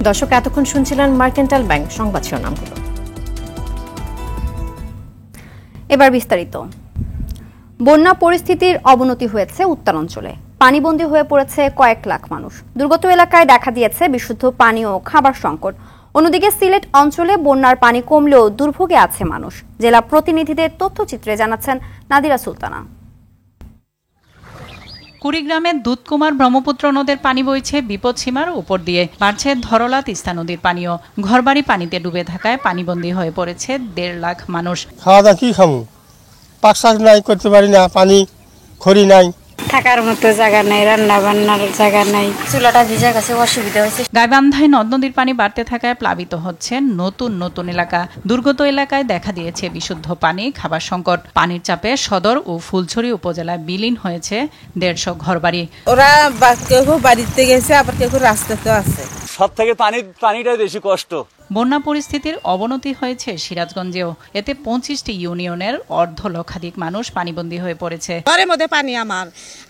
দর্শক, এতক্ষণ শুনছিলেন মার্কেন্টাইল ব্যাংক সংবাদ শিরোনামগুলো। এবার বিস্তারিত। বন্যা পরিস্থিতির অবনতি হয়েছে উত্তরাঞ্চলে। পানিবন্দী হয়ে পড়েছে কয়েক লাখ মানুষ। দুর্গত এলাকায় দেখা দিয়েছে বিশুদ্ধ পানি ও খাবার সংকট। অন্যদিকে সিলেট অঞ্চলে বন্যার পানি কমলেও দুর্ভোগে আছে মানুষ। জেলা প্রতিনিধিদের তথ্যচিত্রে জানাচ্ছেন নাদিরা সুলতানা। কুড়িগ্রামের দুধকুমার ব্রহ্মপুত্র নদের পানি বইছে বিপদসীমার উপর দিয়ে। বাড়ছে ধরলা তিস্তা নদীর পানিও। ঘরবাড়ি পানিতে ডুবে থাকায় পানিবন্দী হয়ে পড়েছে 1.5 লাখ মানুষ। খাওয়া দাওয়া কি খাবো, পাক শাক নাই, করতে পারি না, পানি খড়ি নাই, থাকার মতো জায়গা নাই, রান্না বান্নার জায়গা নাই, চুলাটা ভিজে গেছে, অসুবিধা হয়েছে। গাইবান্ধায় নদ নদীর পানি বাড়তে থাকায় প্লাবিত হচ্ছে নতুন নতুন এলাকা। দুর্গত এলাকায় দেখা দিয়েছে বিশুদ্ধ পানি, খাবার সংকট। পানির চাপে সদর ও ফুলছড়ি উপজেলায় বিলীন হয়েছে 150 ঘরবাড়ি। ওরা কেউ বাড়িতে গেছে, আবার কেউ রাস্তাতেও আছে। সব থেকে পানিটাই বেশি কষ্ট। বন্যা পরিস্থিতির অবনতি হয়েছে সিরাজগঞ্জেও। এতে 25টি ইউনিয়নের 1.5 লক্ষাধিক মানুষ পানিবন্দী হয়ে পড়েছে। ঘরের মধ্যে পানি,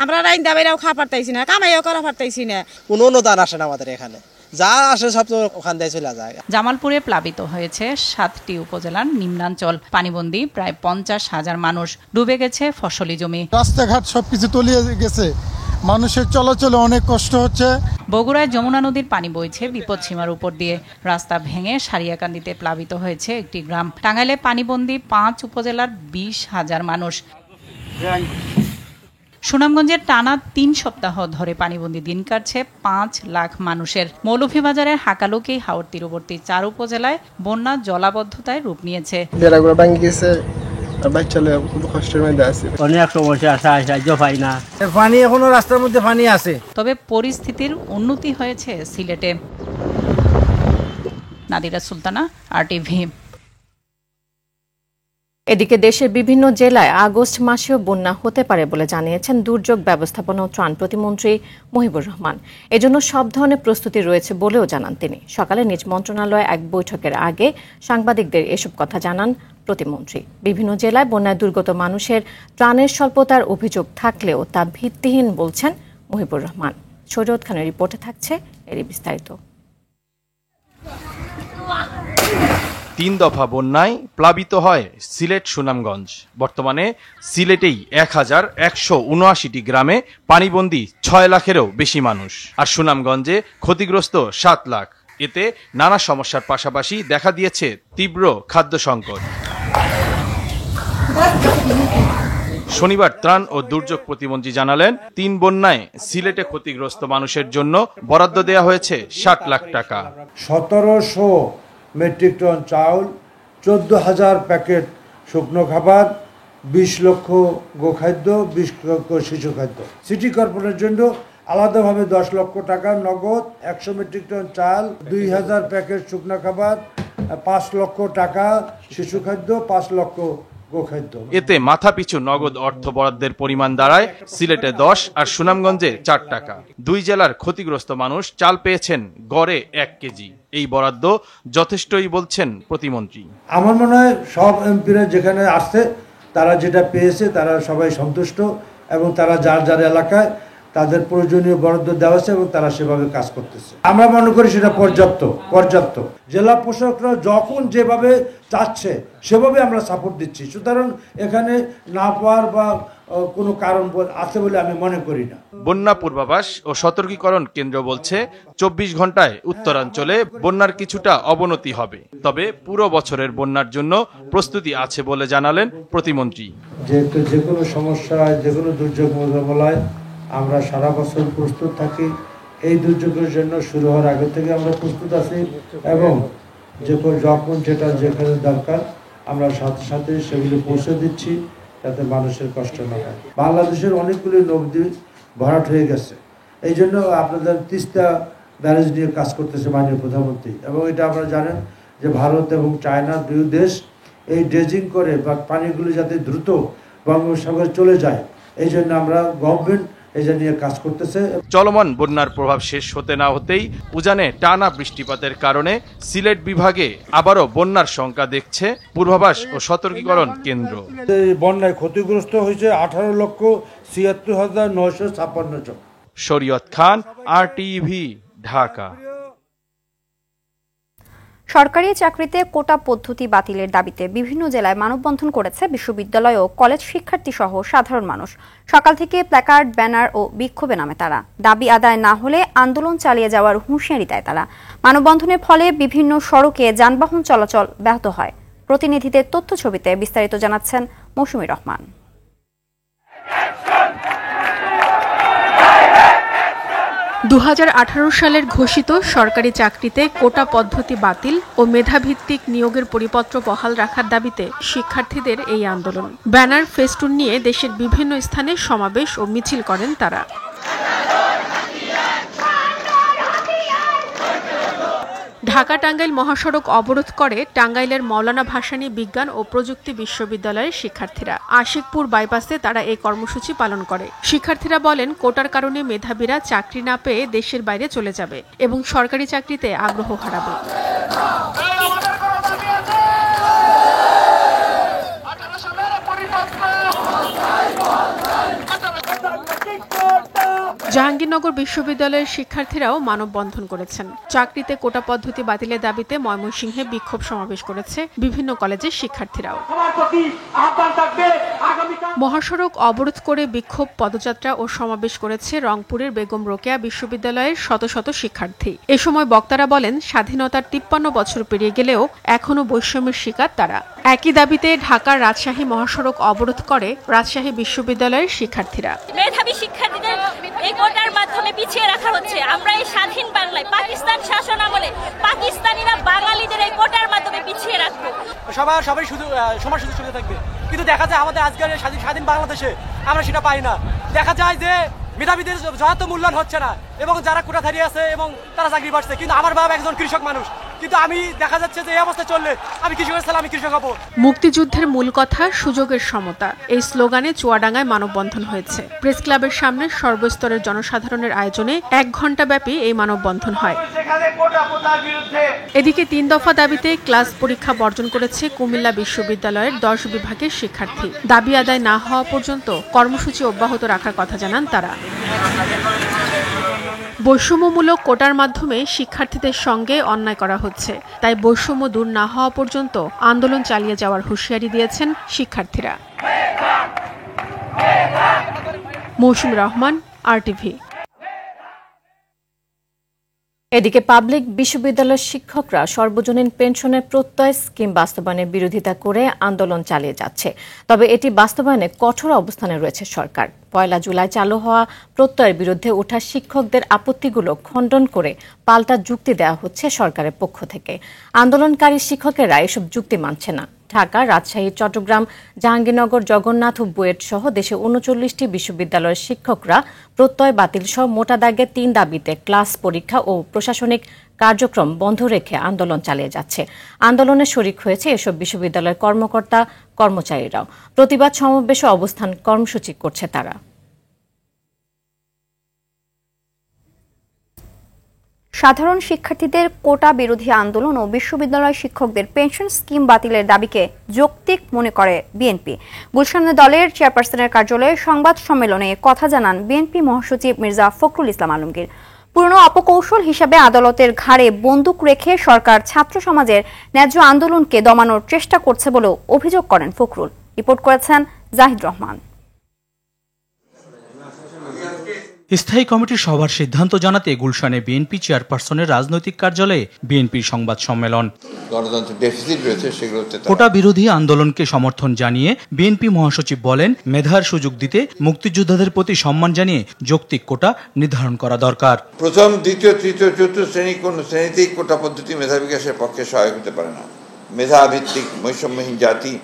আমরা রাইন্দা বাইরেও খাওয়া পারতাইছি না, কামাইও করা পারতাইছি না। কোনো অনুদান আসে না আমাদের এখানে, যা আসে সব তো ওখান দিয়ে চলে যায়। জামালপুরে প্লাবিত হয়েছে 7টি উপজেলার নিম্নাঞ্চল। পানিবন্দী প্রায় 50,000 মানুষ। ডুবে গেছে ফসলি জমি। রাস্তাঘাট সবকিছু তলিয়ে গেছে, মানুষের চলাচলে অনেক কষ্ট হচ্ছে। বগুড়ায় যমুনা নদীর পানি বইছে বিপদসীমার উপর দিয়ে। রাস্তা ভেঙে সারিয়াকান্দিতে প্লাবিত হয়েছে একটি গ্রাম। টাঙ্গাইলে পানিবন্দী 5 উপজেলার 20,000 মানুষ। সুনামগঞ্জের টানা 3 সপ্তাহ ধরে পানিবন্দী দিন কাটছে 5 লাখ মানুষের। মৌলভীবাজারের হাকালুকি হাওর তীরবর্তী 4 উপজেলায় বন্যা জলাবদ্ধতায় রূপ নিয়েছে। অনেক সমস্যা আছে, সাহায্য পাই না, পানি এখনো রাস্তার মধ্যে পানি আছে। তবে পরিস্থিতির উন্নতি হয়েছে সিলেটে। নাদিরা সুলতানা, RTV। এদিকে দেশের বিভিন্ন জেলায় আগস্ট মাসেও বন্যা হতে পারে বলে জানিয়েছেন দুর্যোগ ব্যবস্থাপনা ও ত্রাণ প্রতিমন্ত্রী মহিবুর রহমান। এজন্য সব ধরনের প্রস্তুতি রয়েছে বলেও জানান তিনি। সকালে নিজ মন্ত্রণালয়ে এক বৈঠকের আগে সাংবাদিকদের এসব কথা জানান প্রতিমন্ত্রী। বিভিন্ন জেলায় বন্যায় দুর্গত মানুষের ত্রাণের স্বল্পতার অভিযোগ থাকলেও তা ভিত্তিহীন বলছেন মহিবুর রহমান। শরীয়ত খানের রিপোর্টে থাকছে এরই বিস্তারিত। 3 দফা বন্যায় প্লাবিত হয় সিলেট সুনামগঞ্জ। বর্তমানে সিলেটেই 1179টি গ্রামে পানিবন্দী 6 লাখেরও বেশি মানুষ। আর সুনামগঞ্জে ক্ষতিগ্রস্ত 7 লাখ। এতে নানা সমস্যার পাশাপাশি দেখা দিয়েছে তীব্র খাদ্য সংকট। শনিবার ত্রাণ ও দুর্যোগ প্রতিমন্ত্রী জানালেন, 3 বন্যায় সিলেটে ক্ষতিগ্রস্ত মানুষের জন্য বরাদ্দ দেওয়া হয়েছে 60 লাখ টাকা। 1700 মেট্রিক টন চাউল, 14,000 প্যাকেট শুকনো খাবার, 20 লক্ষ গোখাদ্য, 20 লক্ষ শিশু খাদ্য। সিটি কর্পোরেশনের জন্য আলাদাভাবে 10 লক্ষ টাকা নগদ, 100 মেট্রিক টন চাল, 2,000 প্যাকেট শুকনো খাবার, 5 লক্ষ টাকা শিশু খাদ্য, 5 লক্ষ গোখাদ্য। এতে মাথাপিছু নগদ অর্থ বরাদ্দের পরিমাণ দাঁড়ায় সিলেটে 10 আর সুনামগঞ্জে 4 টাকা। 2 জেলার ক্ষতিগ্রস্ত মানুষ চাল পেয়েছেন গড়ে 1 কেজি। এই বরাদ্দ যথেষ্টই বলছেন প্রতিমন্ত্রী। আমার মনে হয় সব এমপিরা যেখানে আসছে তারা যেটা পেয়েছে তারা সবাই সন্তুষ্ট, এবং তারা যার যার এলাকায় তাদের প্রয়োজনীয় বরাদ্দ দেওয়া আছে এবং তারা সেভাবে কাজ করতেছে। আমরা মনে করি সেটা পর্যাপ্ত। জেলা প্রশাসকরা যখন যেভাবে চাচ্ছে সেভাবে আমরা সাপোর্ট দিচ্ছি। সুতরাং এখানে না পাওয়ার বা কোনো কারণ আছে বলে আমি মনে করি না। বন্যা পূর্বাভাস ও সতর্কীকরণ কেন্দ্র বলছে 24 ঘন্টায় উত্তরাঞ্চলে বন্যার কিছুটা অবনতি হবে। তবে পুরো বছরের বন্যার জন্য প্রস্তুতি আছে বলে জানালেন প্রতিমন্ত্রী। যে কোনো সমস্যা, যে কোনো দুর্যোগ মোকাবেলায় আমরা সারা বছর প্রস্তুত থাকি। এই দুর্যোগের জন্য শুরু হওয়ার আগে থেকে আমরা প্রস্তুত আছি, এবং যখন যেটা যেখানে দরকার আমরা সাথে সাথে সেগুলো পৌঁছে দিচ্ছি যাতে মানুষের কষ্ট না হয়। বাংলাদেশের অনেকগুলি নদী ভরাট হয়ে গেছে, এই জন্য আপনাদের তিস্তা ব্যারেজ নিয়ে কাজ করতেছে মাননীয় প্রধানমন্ত্রী। এবং এটা আপনারা জানেন যে ভারত এবং চায়না 2 দেশ এই ড্রেজিং করে বা পানিগুলো যাতে দ্রুত বঙ্গোপসাগরে চলে যায়, এই জন্য আমরা গভর্নমেন্ট এটা নিয়ে কাজ করতেছে। চলমান বন্যার প্রভাব শেষ হতে না হতেই উজানে টানা বৃষ্টিপাতের কারণে সিলেট বিভাগে আবারও বন্যার শঙ্কা দেখছে পূর্বাভাস ও সতর্কীকরণ কেন্দ্র। বন্যায় ক্ষতিগ্রস্ত হয়েছে 18,76,956 জন। শরীয়ত খান, RTV, ঢাকা। সরকারি চাকরিতে কোটা পদ্ধতি বাতিলের দাবিতে বিভিন্ন জেলায় মানববন্ধন করেছে বিশ্ববিদ্যালয় ও কলেজ শিক্ষার্থী সহ সাধারণ মানুষ। সকাল থেকে প্ল্যাকার্ড, ব্যানার ও বিক্ষোভে নামে তারা। দাবি আদায় না হলে আন্দোলন চালিয়ে যাওয়ার হুঁশিয়ারি দেয় তারা। মানববন্ধনের ফলে বিভিন্ন সড়কে যানবাহন চলাচল ব্যাহত হয়। প্রতিনিধিদের তথ্য ছবিতে বিস্তারিত জানাচ্ছেন মৌসুমী রহমান। 2018 সালের ঘোষিত সরকারি চাকরিতে কোটা পদ্ধতি বাতিল ও মেধাভিত্তিক নিয়োগের পরিপত্র বহাল রাখার দাবিতে শিক্ষার্থীদের এই আন্দোলন। ব্যানার, ফেস্টুন নিয়ে দেশের বিভিন্ন স্থানে সমাবেশ ও মিছিল করেন তারা। ঢাকা-টাঙ্গাইল মহাসড়ক অবরোধ করে টাঙ্গাইলের মাওলানা ভাসানী বিজ্ঞান ও প্রযুক্তি বিশ্ববিদ্যালয়ের শিক্ষার্থীরা। আশিকপুর বাইপাসে তারা এই কর্মসূচি পালন করে। শিক্ষার্থীরা বলেন, কোটার কারণে মেধাবীরা চাকরি না পেয়ে দেশের বাইরে চলে যাবে এবং সরকারি চাকরিতে আগ্রহ হারাবে। জাহাঙ্গীরনগর বিশ্ববিদ্যালয়ের শিক্ষার্থীরাও মানববন্ধন করেছেন। চাকরিতে কোটা পদ্ধতি বাতিলের দাবিতে ময়মনসিংহে বিক্ষোভ সমাবেশ করেছে বিভিন্ন কলেজের শিক্ষার্থীরাও। মহাসড়ক অবরোধ করে বিক্ষোভ, পদযাত্রা ও সমাবেশ করেছে রংপুরের বেগম রোকেয়া বিশ্ববিদ্যালয়ের শত শত শিক্ষার্থী। এ সময় বক্তারা বলেন, স্বাধীনতার 53 বছর পেরিয়ে গেলেও এখনো বৈষম্যের শিকার তারা। একই দাবিতে ঢাকার রাজশাহী মহাসড়ক অবরোধ করে রাজশাহী বিশ্ববিদ্যালয়ের শিক্ষার্থীরা। মেধাবী শিক্ষার্থীদের এই কোটার মাধ্যমে পিছিয়ে রাখা হচ্ছে। আমরা এই স্বাধীন বাংলায় পাকিস্তান শাসন আমলে পাকিস্তানিরা বাঙালিদের এই কোটার মাধ্যমে পিছিয়ে রাখবো। সবাই শুধু সমান সুযোগ সুবিধা থাকবে, কিন্তু দেখা যায় আমাদের আজকের স্বাধীন বাংলাদেশে আমরা সেটা পাই না। দেখা যায় যে মেধাবীদের যথার্থ মূল্যায়ন হচ্ছে না এবং যারা কোটাধারী আছে এবং তারা চাকরি পাচ্ছে। কিন্তু আমার বাবা একজন কৃষক মানুষ, কিন্তু আমি দেখা যাচ্ছে যে এই অবস্থা চললে আমি কৃষকের ছেলে, আমি কৃষক হবো। মুক্তিযুদ্ধের মূল কথা সুযোগের সমতা, এই স্লোগানে চুয়াডাঙ্গায় মানববন্ধন হয়েছে। প্রেস ক্লাবের সামনে সর্বস্তরের জনসাধারণের আয়োজনে 1 ঘণ্টা ব্যাপী এই মানববন্ধন হয়। এদিকে 3 দফা দাবিতে ক্লাস পরীক্ষা বর্জন করেছে কুমিল্লা বিশ্ববিদ্যালয়ের 10 বিভাগের শিক্ষার্থী। দাবি আদায় না হওয়া পর্যন্ত কর্মসূচি অব্যাহত রাখার কথা জানান তারা। বৈষম্যমূলক কোটার মাধ্যমে শিক্ষার্থীদের সঙ্গে অন্যায় করা হচ্ছে, তাই বৈষম্য দূর না হওয়া পর্যন্ত আন্দোলন চালিয়ে যাওয়ার হুঁশিয়ারি দিয়েছেন শিক্ষার্থীরা। মৌসুমী রহমান, RTV। এদিকে পাবলিক বিশ্ববিদ্যালয়ের শিক্ষকরা সর্বজনীন পেনশনের প্রত্যয় স্কিম বাস্তবায়নের বিরোধিতা করে আন্দোলন চালিয়ে যাচ্ছে। তবে এটি বাস্তবায়নে কঠোর অবস্থানে রয়েছে সরকার। 1 জুলাই চালু হওয়া প্রত্যয়ের বিরুদ্ধে ওঠা শিক্ষকদের আপত্তিগুলো খণ্ডন করে পাল্টা যুক্তি দেওয়া হচ্ছে সরকারের পক্ষ থেকে। আন্দোলনকারী শিক্ষকেরা এসব যুক্তি মানছে না। ঢাকা, রাজশাহী, চট্টগ্রাম, জাহাঙ্গীরনগর, জগন্নাথ ও বুয়েট সহ দেশে 39টি বিশ্ববিদ্যালয়ের শিক্ষকরা প্রত্যয় বাতিল সহ মোটা দাগে 3 দাবিতে ক্লাস পরীক্ষা ও প্রশাসনিক কার্যক্রম বন্ধ রেখে আন্দোলন চালিয়ে যাচ্ছে। আন্দোলনে শরিক হয়েছে এসব বিশ্ববিদ্যালয়ের কর্মকর্তা কর্মচারীরাও। প্রতিবাদ সমাবেশ ও অবস্থান কর্মসূচি করছে তারা। সাধারণ শিক্ষার্থীদের কোটা বিরোধী আন্দোলন ও বিশ্ববিদ্যালয় শিক্ষকদের পেনশন স্কিম বাতিলের দাবিকে যৌক্তিক মনে করে বিএনপি। গুলশানে দলের চেয়ারপারসনের কার্যালয়ে সংবাদ সম্মেলনে কথা জানান বিএনপি মহাসচিব মির্জা ফখরুল ইসলাম আলমগীর। পুরনো অপকৌশল হিসাবে আদালতের ঘাড়ে বন্দুক রেখে সরকার ছাত্র সমাজের ন্যায্য আন্দোলনকে দমানোর চেষ্টা করছে বলেও অভিযোগ করেন ফখরুল। রিপোর্ট করেছেন জাহিদ রহমান। স্থায়ী কমিটির সভার সিদ্ধান্ত জানাতে গুলশানে বিএনপি চেয়ারপারসনের রাজনৈতিক কার্যালয়ে বিএনপির সংবাদ সম্মেলন। গণতন্ত্রের ডেফিসিট রয়েছে, সেগুলোতে কোটা বিরোধী আন্দোলনকে সমর্থন জানিয়ে বিএনপি মহাসচিব বলেন, মেধার সুযোগ দিতে মুক্তিযোদ্ধাদের প্রতি সম্মান জানিয়ে যৌক্তিক কোটা নির্ধারণ করা দরকার। প্রথম, দ্বিতীয়, তৃতীয়, চতুর্থ শ্রেণী কোন শ্রেণীতেই কোটা পদ্ধতি মেধা বিকাশের পক্ষে সহায়ক হতে পারে না। মেধাভিত্তিক বৈষম্যহীন জাতি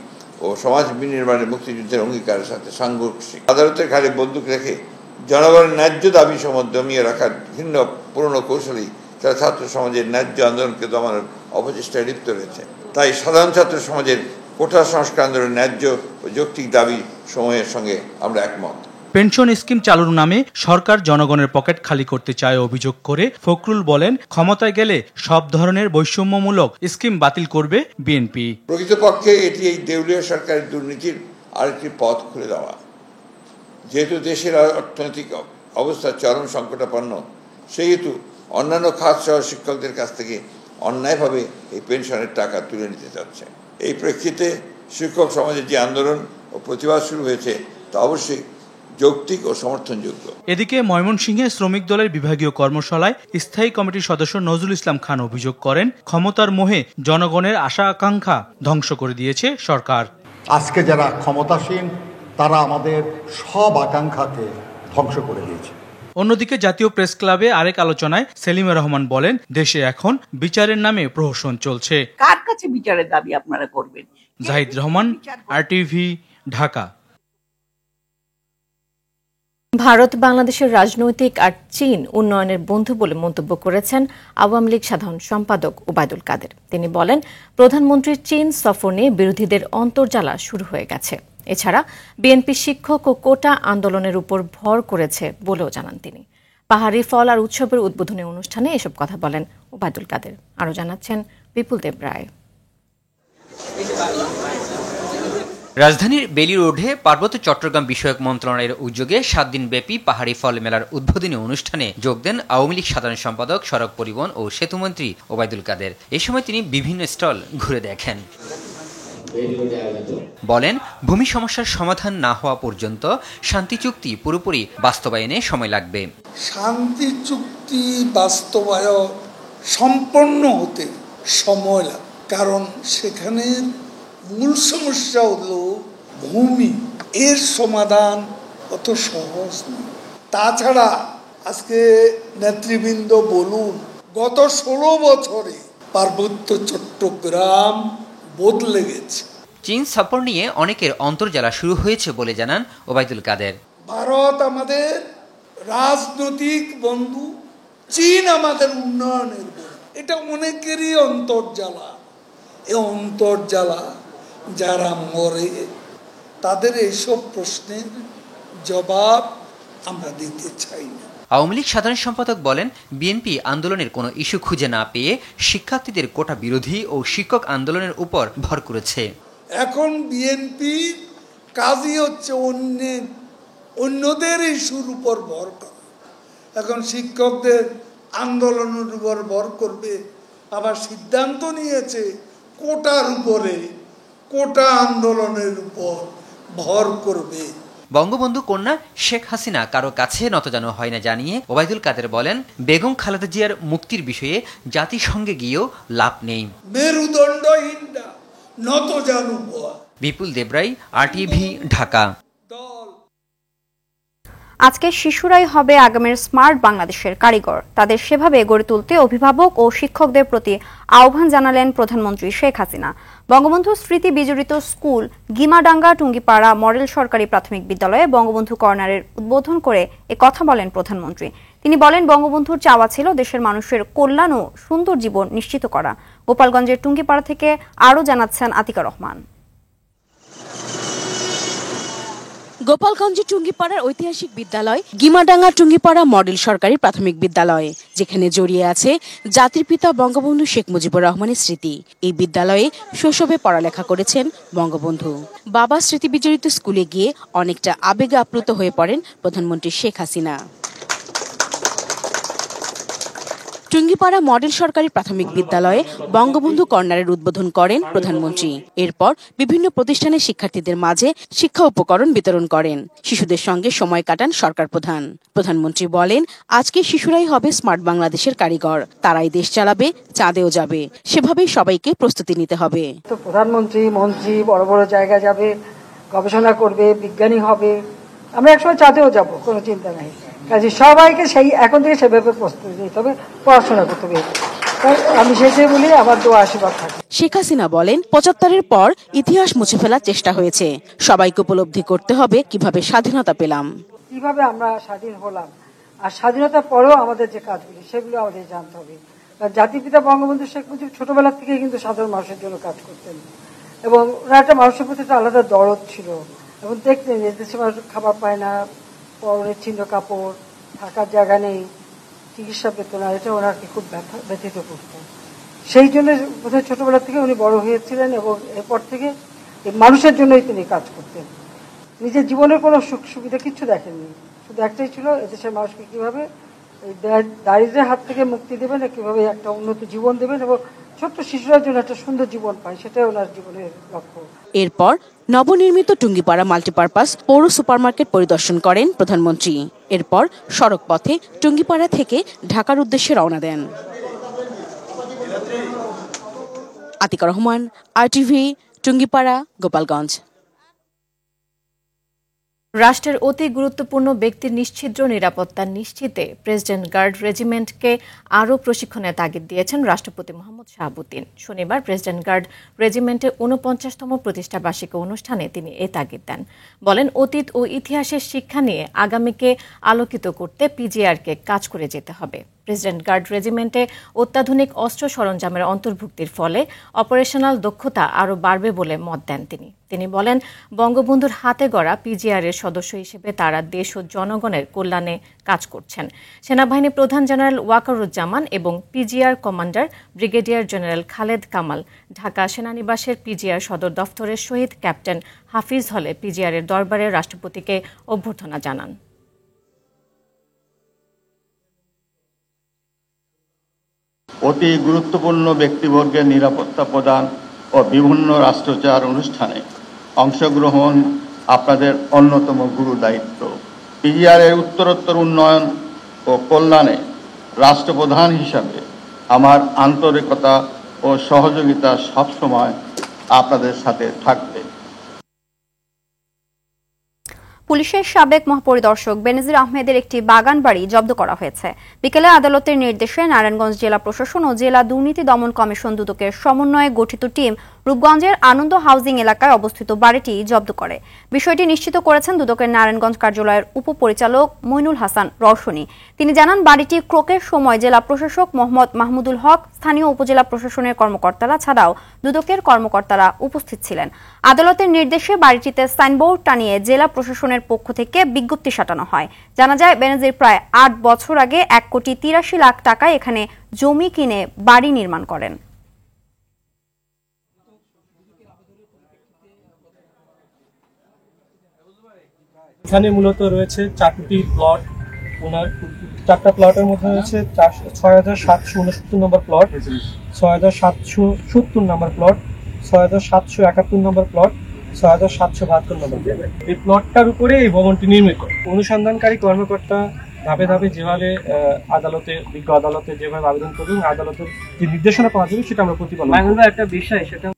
ও সমাজ বিনির্মাণে মুক্তিযুদ্ধের অঙ্গীকারের সাথে সাংঘর্ষিক। আদালতের ঘাড়ে বন্দুক রেখে জনগণের ন্যায্য দাবি সমূহ দমিয়ে রাখার ভিন্ন পুরনো কৌশলেই তারা ছাত্র সমাজের ন্যায্য আন্দোলনকে দমানোর অপচেষ্টায় লিপ্ত রয়েছে। তাই সাধারণ ছাত্র সমাজের কোটা সংস্কার আন্দোলনের ন্যায্য ও যৌক্তিক দাবি সমূহের সঙ্গে আমরা একমত। পেনশন স্কিম চালুর নামে সরকার জনগণের পকেট খালি করতে চায় অভিযোগ করে ফখরুল বলেন, ক্ষমতায় গেলে সব ধরনের বৈষম্যমূলক স্কিম বাতিল করবে বিএনপি। প্রকৃতপক্ষে এটি এই দেউলিয়া সরকারের দুর্নীতির আরেকটি পথ খুলে দেওয়া। যেহেতু দেশের অর্থনৈতিক অবস্থা চরম সংকটাপন্ন, সেহেতু অন্যান্য খাত সহ শিক্ষকদের কাছ থেকে অন্যায়ভাবে এই পেনশনের টাকা তুলে নিতে চাচ্ছে। এই প্রেক্ষিতে শিক্ষক সমাজের যে আন্দোলন ও প্রতিবাদ শুরু হয়েছে তা অবশ্যই যৌক্তিক ও সমর্থনযোগ্য। এদিকে ময়মনসিংহে শ্রমিক দলের বিভাগীয় কর্মশালায় স্থায়ী কমিটির সদস্য নজরুল ইসলাম খান অভিযোগ করেন, ক্ষমতার মোহে জনগণের আশা আকাঙ্ক্ষা ধ্বংস করে দিয়েছে সরকার। আজকে যারা ক্ষমতাসীন তারা আমাদের সব আকাঙ্ক্ষাকে ধ্বংস করে দিয়েছে। অন্যদিকে জাতীয় প্রেস ক্লাবে আরেক আলোচনায় সেলিমা রহমান বলেন, দেশে এখন বিচারের নামে প্রহসন চলছে। কার কাছে বিচারের দাবি আপনারা করবেন? জাহিদ রহমান, RTV, ঢাকা। ভারত বাংলাদেশের রাজনৈতিক আর চীন উন্নয়নের বন্ধু বলে মন্তব্য করেছেন আওয়ামী লীগ সাধারণ সম্পাদক ওবায়দুল কাদের। তিনি বলেন, প্রধানমন্ত্রীর চীন সফর নিয়ে বিরোধীদের অন্তর্জালা শুরু হয়ে গেছে। এছাড়া বিএনপি শিক্ষক ও কোটা আন্দোলনের উপর ভর করেছে বলেও জানান তিনি। পাহাড়ি ফল আর উৎসবের উদ্বোধনী অনুষ্ঠানে এসব কথা বলেন ওবায়দুল কাদের। আরও জানাচ্ছেন বিপুল দেব রায়। রাজধানীর বেলি রোডে পার্বত্য চট্টগ্রাম বিষয়ক মন্ত্রণালয়ের উদ্যোগে 7 দিনব্যাপী পাহাড়ি ফল মেলার উদ্বোধনী অনুষ্ঠানে যোগ দেন আওয়ামী লীগ সাধারণ সম্পাদক, সড়ক পরিবহন ও সেতুমন্ত্রী ওবায়দুল কাদের। এ সময় তিনি বিভিন্ন স্টল ঘুরে দেখেন। বলেন, ভূমি সমস্যার সমাধান না হওয়া পর্যন্ত শান্তি চুক্তি পুরোপুরি বাস্তবায়নে সময় লাগবে। শান্তি চুক্তি বাস্তবায়ন সম্পন্ন হতে সময় লাগবে, কারণ সেখানে মূল সমস্যা হলো ভূমি। এর সমাধান অত সহজ নয়। তাছাড়া আজকে নেতৃবৃন্দ বলুন, গত 16 বছরে পার্বত্য চট্টগ্রাম বদলে গেছে। চীন সফর নিয়ে অনেকের অন্তর্জালা শুরু হয়েছে বলে জানান ওবায়দুল কাদের। ভারত আমাদের রাজনৈতিক বন্ধু, চীন আমাদের উন্নয়নের বন্ধু। এটা অনেকেরই অন্তর্জালা। এই অন্তর্জালা যারা মরে তাদের এইসব প্রশ্নের জবাব আমরা দিতে চাই না। আওয়ামী লীগ সাধারণ সম্পাদক বলেন, বিএনপি আন্দোলনের কোনো ইস্যু খুঁজে না পেয়ে শিক্ষার্থীদের কোটা বিরোধী ও শিক্ষক আন্দোলনের উপর ভর করেছে। এখন বিএনপি কাজই হচ্ছে অন্যদের ইস্যুর উপর ভর করা। এখন শিক্ষকদের আন্দোলনের উপর ভর করবে, আবার সিদ্ধান্ত নিয়েছে কোটার উপরে, কোটা আন্দোলনের উপর ভর করবে। বঙ্গবন্ধু কন্যা শেখ হাসিনা কারো কাছে নতজানু হয় না জানিয়ে ওবায়দুল কাদের বলেন, বেগম খালেদা জিয়ার মুক্তির বিষয়ে জাতিসংঘে গিয়েও লাভ নেই। মেরুদণ্ডহীনটা নতজানু হওয়া। বিপুল দেবরাই, RTV, ঢাকা। আজকে শিশুরাই হবে আগামীর স্মার্ট বাংলাদেশের কারিগর। তাদের সেভাবে গড়ে তুলতে অভিভাবক ও শিক্ষকদের প্রতি আহ্বান জানালেন প্রধানমন্ত্রী শেখ হাসিনা। বঙ্গবন্ধু স্মৃতি বিজড়িত স্কুল গিমাডাঙ্গা টুঙ্গিপাড়া মডেল সরকারি প্রাথমিক বিদ্যালয়ে বঙ্গবন্ধু কর্নারের উদ্বোধন করে কথা বলেন প্রধানমন্ত্রী। তিনি বলেন, বঙ্গবন্ধুর চাওয়া ছিল দেশের মানুষের কল্যাণ ও সুন্দর জীবন নিশ্চিত করা। গোপালগঞ্জের টুঙ্গিপাড়া থেকে আরও জানাচ্ছেন আতিকা রহমান। গোপালগঞ্জের টুঙ্গিপাড়ার ঐতিহাসিক বিদ্যালয় গিমাডাঙ্গা টুঙ্গিপাড়া মডেল সরকারি প্রাথমিক বিদ্যালয়, যেখানে জড়িয়ে আছে জাতির পিতা বঙ্গবন্ধু শেখ মুজিবুর রহমানের স্মৃতি। এই বিদ্যালয়ে শৈশবে পড়ালেখা করেছেন বঙ্গবন্ধু। বাবা স্মৃতি বিজড়িত স্কুলে গিয়ে অনেকটা আবেগে আপ্লুত হয়ে পড়েন প্রধানমন্ত্রী শেখ হাসিনা। টুঙ্গিপাড়া মডেল সরকারি প্রাথমিক বিদ্যালয়ে বঙ্গবন্ধু কর্নারের উদ্বোধন করেন প্রধানমন্ত্রী। এরপর বিভিন্ন প্রতিষ্ঠানের শিক্ষার্থীদের মাঝে শিক্ষা উপকরণ বিতরণ করেন। শিশুদের সঙ্গে সময় কাটান সরকার প্রধান। প্রধানমন্ত্রী বলেন, আজকে শিশুরাই হবে স্মার্ট বাংলাদেশের কারিগর। তারাই দেশ চালাবে, চাঁদেও যাবে। সেভাবেই সবাইকে প্রস্তুতি নিতে হবে। তো প্রধানমন্ত্রী, মন্ত্রী বড় বড় জায়গায় যাবে, গবেষণা করবে, বিজ্ঞানী হবে। আমরা একসময় চাঁদেও যাব, কোনো চিন্তা নাই। কাজে সবাইকে সেই এখন থেকে সেভাবে প্রস্তুতি নিতে হবে, পড়াশোনা করতে হবে। আমি সেটাই বলি, আমার দোয়া আশীর্বাদ থাকে। শেখ হাসিনা বলেন, ৭৫-এর পর ইতিহাস মুছে ফেলার চেষ্টা হয়েছে। সবাইকে উপলব্ধি করতে হবে কিভাবে স্বাধীনতা পেলাম, কিভাবে আমরা স্বাধীন হলাম, আর স্বাধীনতার পরেও আমাদের যে কাজগুলি সেগুলো আমাদের জানতে হবে। জাতির পিতা বঙ্গবন্ধু শেখ মুজিব ছোটবেলা থেকে কিন্তু সাধারণ মানুষের জন্য কাজ করতেন, এবং ওনার একটা মানুষের প্রতি একটা আলাদা দরদ ছিল। এবং দেখতেন যে দেশের মানুষ খাবার পায় না, পরনের ছিন্ন কাপড়, থাকার জায়গা নেই, চিকিৎসা পেত না, এটা ওনাকে খুব ব্যথিত করত। সেই জন্য বোধহয় ছোটবেলা থেকে উনি বড় হয়েছিলেন, এবং এরপর থেকে মানুষের জন্যই তিনি কাজ করতেন। নিজের জীবনের কোনো সুখ সুবিধা কিচ্ছু দেখেননি, শুধু একটাই ছিল, এদেশের মানুষকে কিভাবে এই দারিদ্র্যের হাত থেকে মুক্তি দেবেন, কীভাবে একটা উন্নত জীবন দেবেন এবং ছোট্ট শিশুরা যেন একটা সুন্দর জীবন পায়, সেটাই ওনার জীবনের লক্ষ্য। এরপর নবনির্মিত টুঙ্গিপাড়া মাল্টিপারপাস পৌর সুপারমার্কেট পরিদর্শন করেন প্রধানমন্ত্রী। এরপর সড়ক পথে টুঙ্গিপাড়া থেকে ঢাকার উদ্দেশ্যে রওনা দেন। আতিকা রহমান, RTV, টুঙ্গিপাড়া, গোপালগঞ্জ। রাষ্ট্রের অতি গুরুত্বপূর্ণ ব্যক্তির নিশ্ছিদ্র নিরাপত্তা নিশ্চিতে প্রেসিডেন্ট গার্ড রেজিমেন্টকে আরও প্রশিক্ষণের তাগিদ দিয়েছেন রাষ্ট্রপতি মোহাম্মদ শাহাবুদ্দিন। শনিবার প্রেসিডেন্ট গার্ড রেজিমেন্টের 49তম প্রতিষ্ঠা বার্ষিকী অনুষ্ঠানে তিনি এ তাগিদ দেন। বলেন, অতীত ও ইতিহাসের শিক্ষা নিয়ে আগামীকে আলোকিত করতে পিজিআরকে কাজ করে যেতে হবে। প্রেসিডেন্ট গার্ড রেজিমেন্টে অত্যাধুনিক অস্ত্র সরঞ্জামের অন্তর্ভুক্তির ফলে অপারেশনাল দক্ষতা আরও বাড়বে বলে মত দেন তিনি বলেন, বঙ্গবন্ধুর হাতে গড়া পিজিআরের সদস্য হিসেবে তারা দেশ ও জনগণের কল্যাণে কাজ করছেন। সেনাবাহিনী প্রধান জেনারেল ওয়াকারুজ্জামান এবং PGR commander brigadier general Khaled Kamal Dhaka সেনানিবাসের পিজিআর সদর দফতরের শহীদ ক্যাপ্টেন হাফিজ হলে পিজিআরের দরবারে রাষ্ট্রপতিকে অভ্যর্থনা জানান। অতি গুরুত্বপূর্ণ ব্যক্তিবর্গের নিরাপত্তা প্রদান ও বিভিন্ন রাষ্ট্রচার অনুষ্ঠানে অংশগ্রহণ আপনাদের অন্যতম গুরু দায়িত্ব। পিজিআরের উত্তরোত্তর উন্নয়ন ও কল্যাণে রাষ্ট্রপ্রধান হিসাবে আমার আন্তরিকতা ও সহযোগিতা সবসময় আপনাদের সাথে থাকবে। পুলিশের সাবেক মহাপরিদর্শক বেনজির আহমেদের একটি বাগান বাড়ি জব্দ করা হয়েছে। বিকেলে আদালতের নির্দেশে নারায়ণগঞ্জ জেলা প্রশাসন ও জেলা দুর্নীতি দমন কমিশন দুদকের সমন্বয়ে গঠিত টিম রূপগঞ্জের আনন্দ হাউজিং এলাকায় অবস্থিত বাড়িটি জব্দ করে। বিষয়টি নিশ্চিত করেছেন দুদকের নারায়ণগঞ্জ কার্যালয়ের উপপরিচালক মইনুল হাসান রওশনী। তিনি জানান, বাড়িটি ক্রোকের সময় জেলা প্রশাসক মোহাম্মদ মাহমুদুল হক, স্থানীয় উপজেলা প্রশাসনের কর্মকর্তারা ছাড়াও দুদকের কর্মকর্তারা উপস্থিত ছিলেন। আদালতের নির্দেশে বাড়িটিতে সাইনবোর্ড টানিয়ে জেলা প্রশাসনের পক্ষ থেকে বিজ্ঞপ্তি সাটানো হয়। জানা যায়, বেনজির প্রায় ৮ বছর আগে ১,৮৩,০০,০০০ টাকায় এখানে জমি কিনে বাড়ি নির্মাণ করেন। এখানে মূলত রয়েছে 4টি প্লট। ওনার 4টা প্লটের মধ্যে রয়েছে ৬,৭৬৯ নম্বর প্লট, ৬,৭৭০ নম্বর প্লট, ৬,৭৭১ নম্বর প্লট, ৬,৭৭২ নম্বর প্লট। এই প্লটটার উপরে এই ভবনটি নির্মিত। অনুসন্ধানকারী কর্মকর্তা ধাপে ধাপে যেভাবে বিজ্ঞ আদালতে যেভাবে আবেদন করবে এবং আদালতের যে নির্দেশনা পাওয়া যাবে সেটা আমরা প্রতিপালন করব। একটা বিষয় সেটা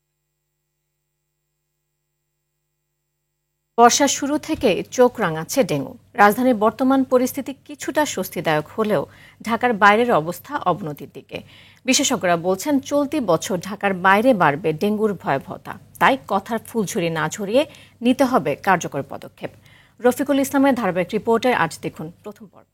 বর্ষার শুরু থেকে চোখ রাঙাচ্ছে ডেঙ্গু। রাজধানীর বর্তমান পরিস্থিতি কিছুটা স্বস্তিদায়ক হলেও ঢাকার বাইরের অবস্থা অবনতির দিকে। বিশেষজ্ঞরা বলছেন, চলতি বছর ঢাকার বাইরে বাড়বে ডেঙ্গুর ভয়াবহতা। তাই কথার ফুলঝুরি না ঝরিয়ে নিতে হবে কার্যকর পদক্ষেপ। রফিকুল ইসলামের ধারাবাহিক রিপোর্টে আজ দেখুন প্রথম পর্ব।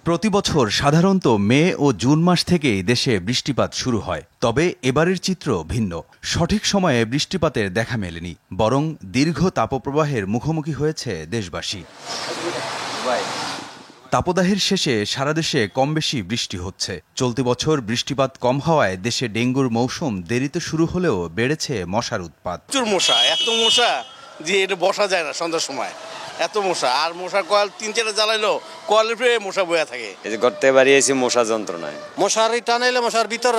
প্রতিবছর সাধারণত মে ও জুন মাস থেকেই দেশে বৃষ্টিপাত শুরু হয়। তবে এবারের চিত্র ভিন্ন। সঠিক সময়ে বৃষ্টিপাতের দেখা মেলেনি, বরং দীর্ঘ তাপপ্রবাহের মুখোমুখি হয়েছে দেশবাসী। তাপদাহের শেষে সারা দেশে কম বেশি বৃষ্টি হচ্ছে। চলতি বছর বৃষ্টিপাত কম হওয়ায় দেশে ডেঙ্গুর মৌসুম দেরিতে শুরু হলেও বেড়েছে মশার উৎপাত। প্রচুর মশা, এত মশা যে এটা বসা যায় না সন্ধ্যার সময়, এত মশা। আর মশার কয়েল ৩-৪টা জ্বালাইলো কয়েলের ফিরে মশা বয়া থাকে। এই যে গর্তে বাড়িয়েছি মশা যন্ত্রণায়, মশারি টানাইলে মশার ভিতর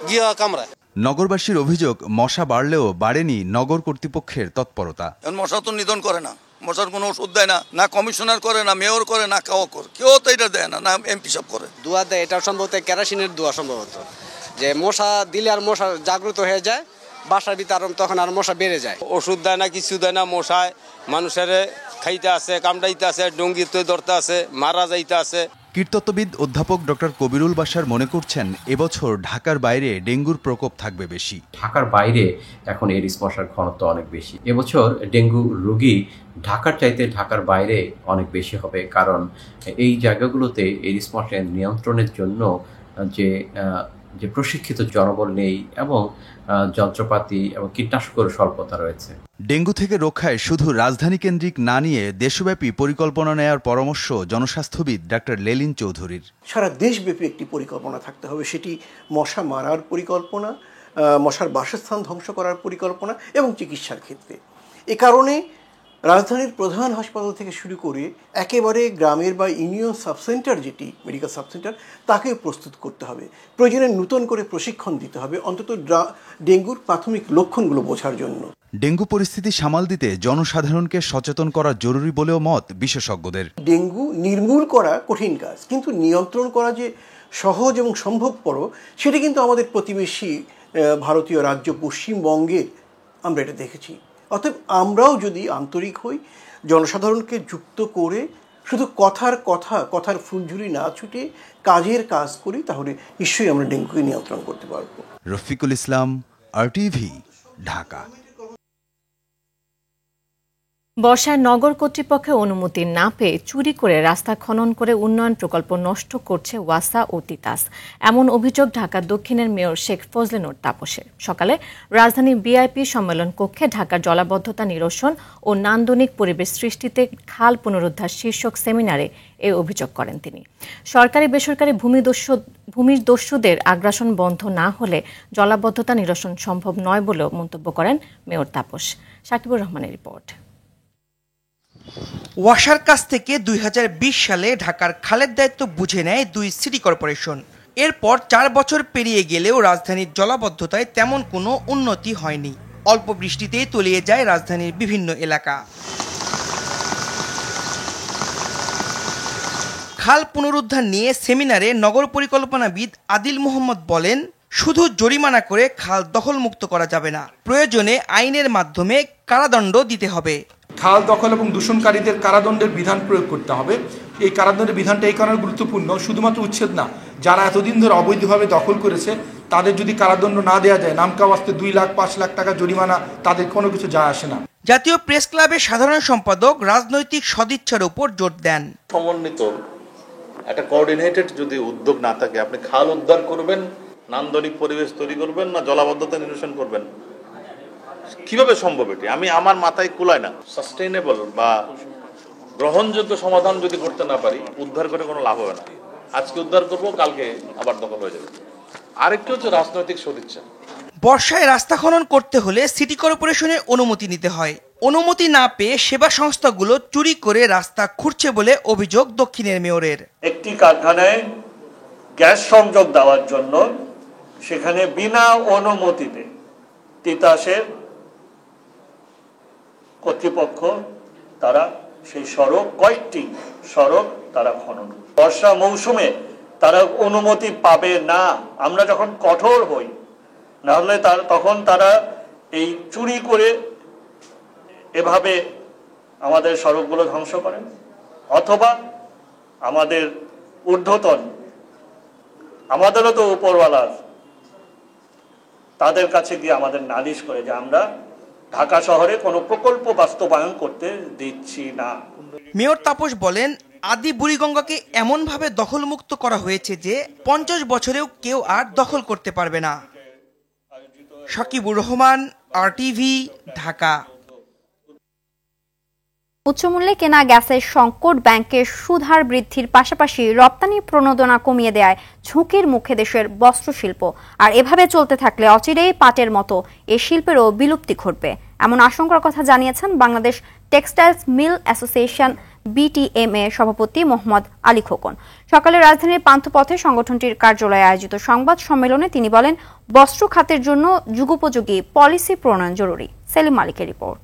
গিয়া কামড়ায়। নগরবাসীর অভিযোগ, মশা বাড়লেও বাড়েনি নগর কর্তৃপক্ষের তৎপরতা। মশা তো নিধন করে না, মশার কোনো ওষুধ দেয় না, না কমিশনার করে, না মেয়র করে, না কাও করে, কেউ তো এটা দেয় না, না এমপি সব করে। দুয়া দেয়, এটা সম্ভবত কেরাসিনের দুয়া সম্ভবত, যে মশা দিলে আর মশা জাগ্রত হয়ে যায় বাসার ভিতর, তখন আর মশা বেড়ে যায়। ওষুধ দেয় না, কিছু দেয় না, মশায় মানুষের খাইতে আছে, কামড়াইতে আছে, ডঙ্গিতে ধরতে আছে, মারা যাইতে আছে। কীটতত্ত্ববিদ অধ্যাপক ডক্টর কবিরুল বাশার মনে করছেন, এবছর ঢাকার বাইরে ডেঙ্গুর প্রকোপ থাকবে বেশি। ঢাকার বাইরে এখন এডিস মশার ঘনত্ব অনেক বেশি। এবছর ডেঙ্গু রোগী ঢাকার চাইতে ঢাকার বাইরে অনেক বেশি হবে, কারণ এই জায়গাগুলোতে এডিস মশার নিয়ন্ত্রণের জন্য যে প্রশিক্ষিত জনবল নেই এবং যন্ত্রপাতি এবং কীটনাশকের স্বল্পতা রয়েছে। ডেঙ্গু থেকে রক্ষায় শুধু রাজধানী কেন্দ্রিক না নিয়ে দেশব্যাপী পরিকল্পনা নেওয়ার পরামর্শ জনস্বাস্থ্যবিদ ডাক্তার লেলিন চৌধুরীর। সারা দেশব্যাপী একটি পরিকল্পনা থাকতে হবে, সেটি মশা মারার পরিকল্পনা, মশার বাসস্থান ধ্বংস করার পরিকল্পনা এবং চিকিৎসার ক্ষেত্রে। এ কারণে রাজধানীর প্রধান হাসপাতাল থেকে শুরু করে একেবারে গ্রামের বা ইউনিয়ন সাবসেন্টার, যেটি মেডিকেল সাবসেন্টার, তাকেও প্রস্তুত করতে হবে। প্রয়োজনে নতুন করে প্রশিক্ষণ দিতে হবে অন্তত ডেঙ্গুর প্রাথমিক লক্ষণগুলো বোঝার জন্য। ডেঙ্গু পরিস্থিতি সামাল দিতে জনসাধারণকে সচেতন করা জরুরি বলেও মত বিশেষজ্ঞদের। ডেঙ্গু নির্মূল করা কঠিন কাজ, কিন্তু নিয়ন্ত্রণ করা যে সহজ এবং সম্ভবপর সেটা কিন্তু আমাদের প্রতিবেশী ভারতীয় রাজ্য পশ্চিমবঙ্গে আমরা এটা দেখেছি। অতএব আমরাও যদি আন্তরিক হই, জনসাধারণকে যুক্ত করে শুধু কথার ফুলঝুরি না ছুটে কাজের কাজ করি, তাহলে নিশ্চয়ই আমরা ডেঙ্গুকে নিয়ন্ত্রণ করতে পারবো। রফিকুল ইসলাম, RTV, ঢাকা। বর্ষায় নগর কর্তৃপক্ষের অনুমতি না পেয়ে চুরি করে রাস্তা খনন করে উন্নয়ন প্রকল্প নষ্ট করছে ওয়াসা ও তিতাস। এমন অভিযোগ ঢাকা দক্ষিণের মেয়র শেখ ফজলে নূর তাপসের। সকালে রাজধানীর BIP সম্মেলন কক্ষে ঢাকার জলাবদ্ধতা নিরসন ও নান্দনিক পরিবেশ সৃষ্টিতে খাল পুনরুদ্ধার শীর্ষক সেমিনারে এই অভিযোগ করেন তিনি। সরকারি বেসরকারি ভূমিদস্যুদের আগ্রাসন বন্ধ না হলে জলাবদ্ধতা নিরসন সম্ভব নয় বলেও মন্তব্য করেন মেয়র তাপস। সাকিবুর রহমানের রিপোর্ট। ওয়াসার কাছ থেকে 2020 সালে ঢাকার খালের দায়িত্ব বুঝে নেয় 2 সিটি কর্পোরেশন। এরপর 4 বছর পেরিয়ে গেলেও রাজধানীর জলাবদ্ধতায় তেমন কোনো উন্নতি হয়নি। অল্প বৃষ্টিতেই তলিয়ে যায় রাজধানীর বিভিন্ন এলাকা। খাল পুনরুদ্ধার নিয়ে সেমিনারে নগর পরিকল্পনাবিদ আদিল মোহাম্মদ বলেন, শুধু জরিমানা করে খাল দখলমুক্ত করা যাবে না, প্রয়োজনে আইনের মাধ্যমে কারাদণ্ড দিতে হবে। খাল দখল এবং দূষণকারীদের কারাদণ্ডের বিধান প্রয়োগ করতে হবে। এই কারাদণ্ডের বিধানটা এই কারণে গুরুত্বপূর্ণ, শুধুমাত্র উচ্ছেদ না, যারা এতদিন ধরে অবৈধভাবে দখল করেছে তাদের যদি কারাদণ্ড না দেওয়া যায়, নামকা ওয়াস্তে 2 লাখ 5 লাখ টাকা জরিমানা, তাদের কোনো কিছু যায় আসে না। জাতীয় প্রেস ক্লাবের সাধারণ সম্পাদক রাজনৈতিক সদিচ্ছার উপর জোর দেন। সমন্বিত একটা কোঅর্ডিনেটেড যদি উদ্যোগ না থাকে, আপনি খাল উদ্ধার করবেন, নান্দনিক পরিবেশ তৈরি করবেন, না জলাবদ্ধতা নিরসন করবেন, কিভাবে সম্ভব? এটি আমার মাথায় কুলায় না। সাস্টেইনেবল বা গ্রহণযোগ্য সমাধান যদি করতে না পারি, উদ্ধার করে কোনো লাভ হবে না। আজকে উদ্ধার করব, কালকে আবার দখল হয়ে যাবে। আরেকটি হচ্ছে রাজনৈতিক সদিচ্ছা। বর্ষায় রাস্তা খনন করতে হলে সিটি কর্পোরেশনের অনুমতি নিতে হয়। অনুমতি না পেয়ে সেবা সংস্থাগুলো চুরি করে রাস্তা খুঁড়ছে বলে অভিযোগ দক্ষিণের মেয়রের। একটি কারখানায় গ্যাস সংযোগ দেওয়ার জন্য সেখানে বিনা অনুমতিতে তিতাসের কর্তৃপক্ষ তারা সেই কয়েকটি সড়ক তারা খনন। বর্ষা মৌসুমে তারা অনুমতি পাবে না। আমরা যখন কঠোর হই, নাহলে তখন তারা এই চুরি করে এভাবে আমাদের সড়কগুলো ধ্বংস করেন, অথবা আমাদের ঊর্ধ্বতন, আমাদেরও তো উপরওয়ালা, তাদের কাছে গিয়ে আমাদের নালিশ করে যে আমরা ঢাকা শহরে কোনো প্রকল্প বাস্তবায়ন করতে দিচ্ছি না। মেয়র তাপস বলেন, আদি বুড়িগঙ্গাকে এমনভাবে দখলমুক্ত করা হয়েছে যে 50 বছরেও কেউ আর দখল করতে পারবে না। সাকিবুর রহমান, RTV, ঢাকা। উচ্চমূল্যে কেনা গ্যাসের সংকট ব্যাংকের সুদহার বৃদ্ধির পাশাপাশি রপ্তানি প্রণোদনা কমিয়ে দেয় ঝুঁকির মুখে দেশের বস্ত্র শিল্প। আর এভাবে চলতে থাকলে অচিরেই পাটের মতো এ শিল্পেরও বিলুপ্তি ঘটবে, এমন আশঙ্কার কথা জানিয়েছেন বাংলাদেশ টেক্সটাইলস মিল অ্যাসোসিয়েশন BTMA সভাপতি মোহাম্মদ আলী খোকন। সকালে রাজধানীর পান্থপথে সংগঠনটির কার্যালয়ে আয়োজিত সংবাদ সম্মেলনে তিনি বলেন, বস্ত্র খাতের জন্য যুগোপযোগী পলিসি প্রণয়ন জরুরি। সেলিম মালিকের রিপোর্ট।